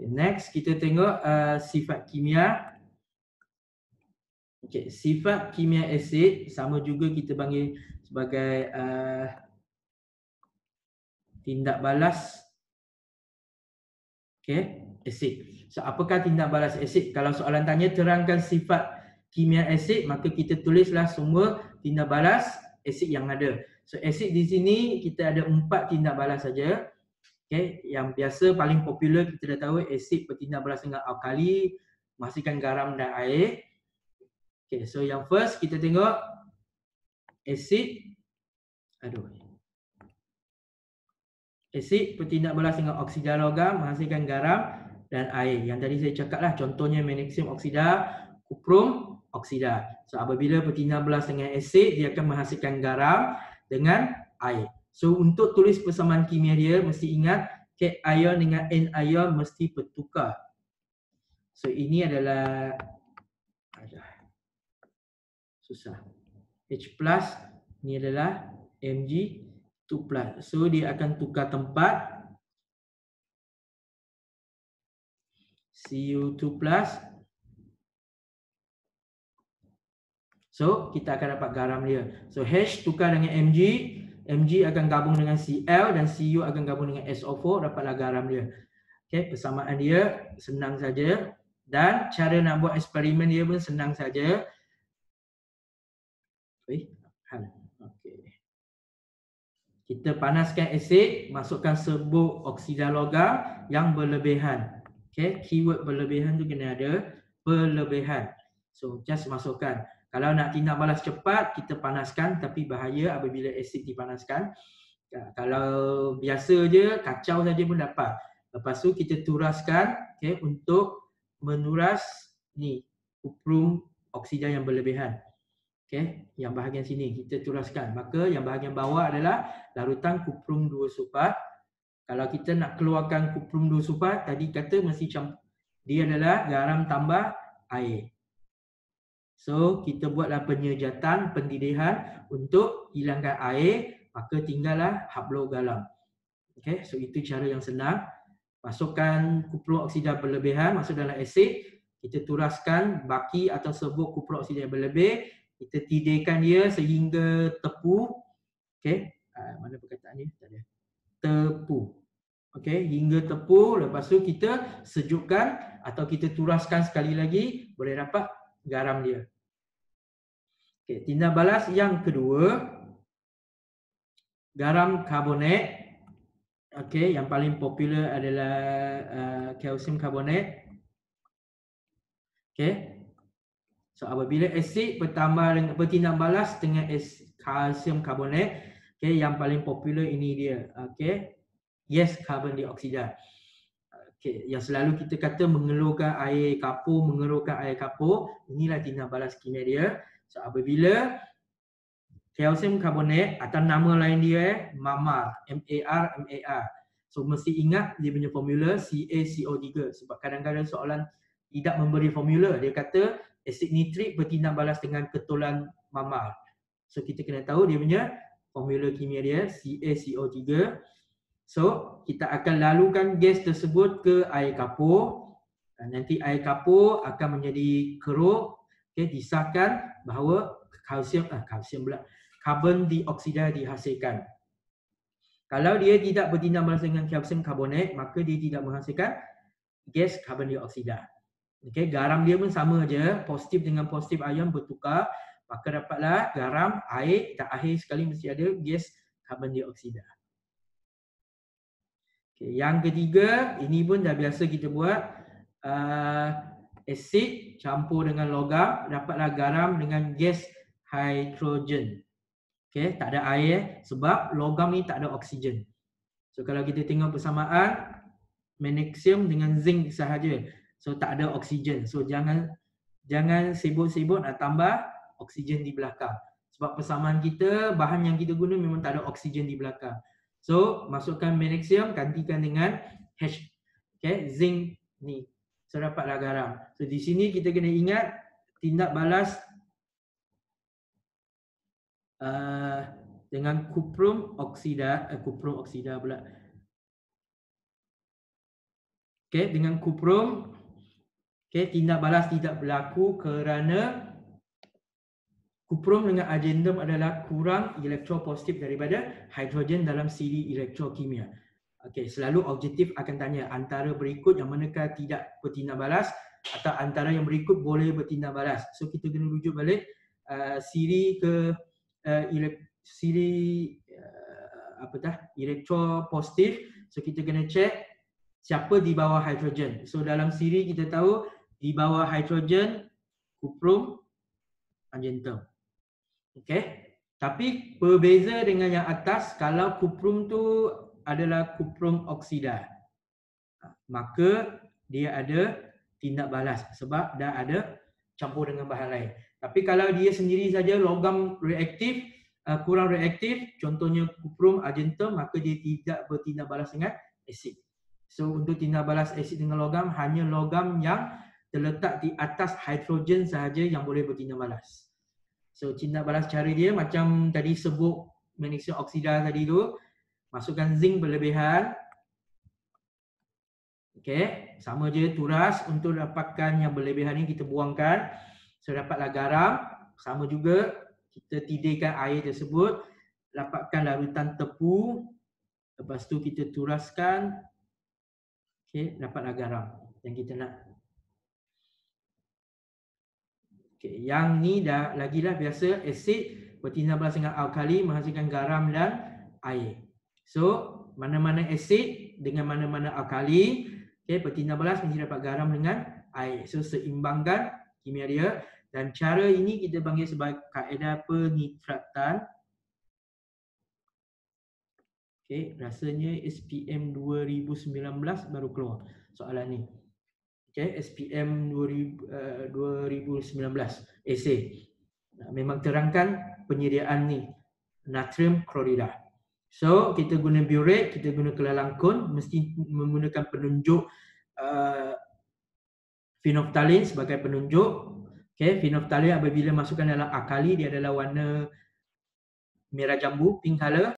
Okay, next kita tengok sifat kimia. Okay, sifat kimia asid sama juga kita panggil sebagai tindak balas asid. So apakah tindak balas asid? Kalau soalan tanya terangkan sifat kimia asid, maka kita tulislah semua tindak balas asid yang ada. So asid di sini kita ada 4 tindak balas saja. Okay, yang biasa paling popular kita dah tahu asid bertindak balas dengan alkali, menghasilkan garam dan air. Okay, so yang first kita tengok asid bertindak balas dengan oksida logam, menghasilkan garam dan air. Yang tadi saya cakap lah, contohnya magnesium oksida, kuprum oksida. So apabila bertindak balas dengan asid, dia akan menghasilkan garam dengan air. So untuk tulis persamaan kimia dia, mesti ingat K ion dengan N ion mesti bertukar. So ini adalah susah. H+, ni adalah Mg2+. So dia akan tukar tempat. Cu2+. So kita akan dapat garam dia. So H tukar dengan Mg, Mg akan gabung dengan Cl dan Cu akan gabung dengan SO4, dapatlah garam dia. Okay, persamaan dia senang saja dan cara nak buat eksperimen dia pun senang saja. Okay. Kita panaskan asid, masukkan serbuk oksida logam yang berlebihan. Okay, keyword berlebihan tu kena ada berlebihan. So just masukkan. Kalau nak tindak balas cepat, kita panaskan, tapi bahaya apabila asid dipanaskan. Kalau biasa je, kacau saja pun dapat. Lepas tu kita turaskan, okay, untuk menuras ni kuprum oksida yang berlebihan. Okay, yang bahagian sini kita turaskan. Maka yang bahagian bawah adalah larutan kuprum 2 sulfat. Kalau kita nak keluarkan kuprum 2 sulfat, tadi kata mesti campur. Dia adalah garam tambah air. So kita buatlah penyejatan, pendidihan untuk hilangkan air, maka tinggallah haplogalam. Okay, so itu cara yang senang. Masukkan kuprum oksida berlebihan masuk dalam asid, kita turaskan baki atau serbuk kuprum oksida yang berlebih. Kita tidurkan dia sehingga tepu. Okey, mana perkataan ni? Tak ada. Tepu. Okey, hingga tepu. Lepas tu kita sejukkan atau kita turaskan sekali lagi, boleh dapat garam dia. Okey, tindak balas yang kedua, garam karbonat. Okey, yang paling popular adalah kalsium karbonat. Okey. So apabila asid bertindak balas dengan kalsium karbonat, okay, yang paling popular ini dia, okay, gas karbon dioksida. Okay, yang selalu kita kata mengeluarkan air kapur, inilah tindak balas kimia dia. So apabila kalsium karbonat atau nama lain dia MAR. So mesti ingat dia punya formula CaCO3 sebab kadang-kadang soalan tidak memberi formula. Dia kata asid nitrik bertindak balas dengan ketulan MAR. So kita kena tahu dia punya formula kimia dia CaCO3. So kita akan lalukan gas tersebut ke air kapur. Nanti air kapur akan menjadi keruh. Okay, disahkan bahawa karbon dioksida dihasilkan. Kalau dia tidak bertindak balas dengan kalsium karbonat, maka dia tidak menghasilkan gas karbon dioksida. Okay, garam dia pun sama aja, positif dengan positif ion bertukar, maka dapatlah garam, air dan akhir sekali mesti ada gas karbon dioksida. Okay, yang ketiga, ini pun dah biasa kita buat, asid campur dengan logam, dapatlah garam dengan gas hidrogen. Okay, tak ada air sebab logam ni tak ada oksigen. So kalau kita tengok persamaan magnesium dengan zinc sahaja. So tak ada oksigen. So jangan sibuk-sibuk nak tambah oksigen di belakang. Sebab persamaan kita, bahan yang kita guna memang tak ada oksigen di belakang. So masukkan magnesium, gantikan dengan H. Okay, zinc ni. So dapatlah garam. So di sini kita kena ingat tindak balas dengan kuprum oksida pula. Okey, dengan kuprum, okey, tindak balas tidak berlaku kerana kuprum dengan argentum adalah kurang elektropositif daripada hidrogen dalam siri elektrokimia. Okey, selalu objektif akan tanya antara berikut yang manakah tidak bertindak balas atau antara yang berikut boleh bertindak balas. So kita kena rujuk balik siri ke siri elektropositif. So kita kena check siapa di bawah hidrogen. So dalam siri kita tahu di bawah hidrogen kuprum argentum. Okey. Tapi berbeza dengan yang atas, kalau kuprum tu adalah kuprum oksida, maka dia ada tindak balas sebab dah ada campur dengan bahan lain. Tapi kalau dia sendiri saja logam reaktif, kurang reaktif, contohnya kuprum argentum, maka dia tidak bertindak balas dengan asid. So untuk tindak balas asid dengan logam, hanya logam yang terletak di atas hidrogen sahaja yang boleh bertindak balas. So tindak balas cara dia macam tadi sebut magnesium oksida tadi tu, masukkan zinc berlebihan. Okey, sama je turas untuk dapatkan yang berlebihan ni kita buangkan. So dapatlah garam, sama juga kita tidurkan air tersebut, dapatkan larutan tepu. Lepas tu kita turaskan. Okey, dapatlah garam yang kita nak. Okay, yang ni dah lagilah biasa asid bertindak balas dengan alkali menghasilkan garam dan air. So mana-mana asid dengan mana-mana alkali, okay, bertindak balas mesti dapat garam dengan air. So seimbangkan kimia dia, dan cara ini kita panggil sebagai kaedah penitratan. Okay, rasanya SPM 2019 baru keluar soalan ni. Okay, SPM 2019 essay. Memang terangkan penyediaan ni natrium klorida. So kita guna burette, kita guna kelalangkun, mesti menggunakan penunjuk phenolphthalein sebagai penunjuk. Okay, phenolphthalein apabila masukkan dalam alkali dia adalah warna merah jambu, pink color.